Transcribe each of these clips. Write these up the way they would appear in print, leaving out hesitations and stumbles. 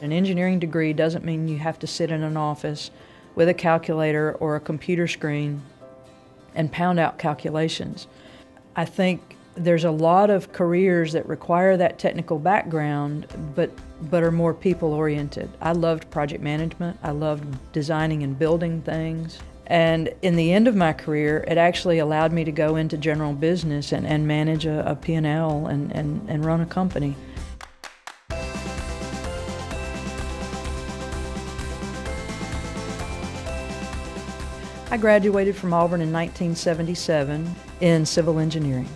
An engineering degree doesn't mean you have to sit in an office with a calculator or a computer screen and pound out calculations. I think there's a lot of careers that require that technical background, but are more people-oriented. I loved project management. I loved designing and building things. And in the end of my career, it actually allowed me to go into general business and manage a P&L and run a company. I graduated from Auburn in 1977 in civil engineering.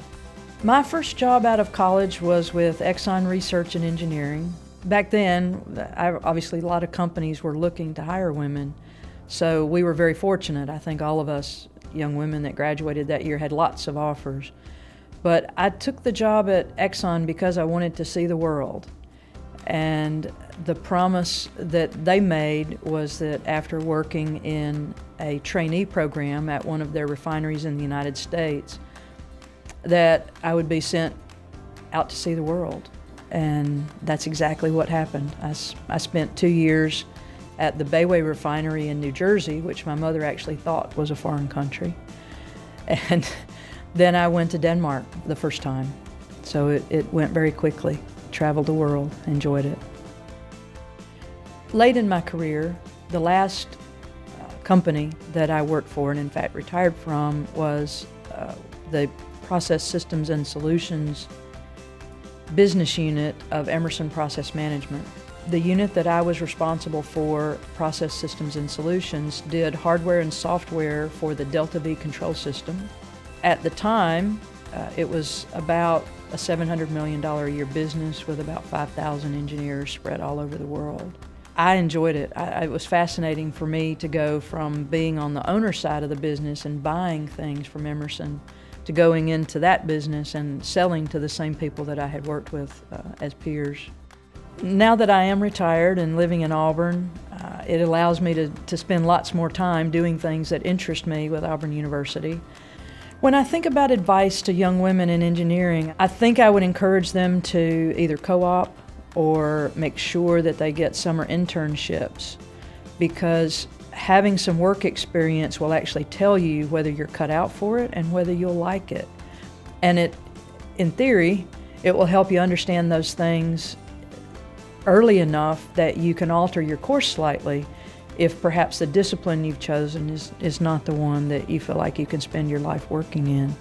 My first job out of college was with Exxon Research and Engineering. Back then, obviously a lot of companies were looking to hire women, so we were very fortunate. I think all of us young women that graduated that year had lots of offers. But I took the job at Exxon because I wanted to see the world. And the promise that they made was that after working in a trainee program at one of their refineries in the United States, that I would be sent out to see the world. And that's exactly what happened. I spent 2 years at the Bayway refinery in New Jersey, which my mother actually thought was a foreign country. And then I went to Denmark the first time. So it went very quickly. Traveled the world, enjoyed it. Late in my career, the last company that I worked for, and in fact retired from, was the Process Systems and Solutions business unit of Emerson Process Management. The unit that I was responsible for, Process Systems and Solutions, did hardware and software for the Delta V control system. At the time, it was about a $700 million a year business with about 5,000 engineers spread all over the world. I enjoyed it. It was fascinating for me to go from being on the owner side of the business and buying things from Emerson to going into that business and selling to the same people that I had worked with as peers. Now that I am retired and living in Auburn, it allows me to spend lots more time doing things that interest me with Auburn University. When I think about advice to young women in engineering, I think I would encourage them to either co-op or make sure that they get summer internships, because having some work experience will actually tell you whether you're cut out for it and whether you'll like it. And in theory, it will help you understand those things early enough that you can alter your course slightly if perhaps the discipline you've chosen is not the one that you feel like you can spend your life working in.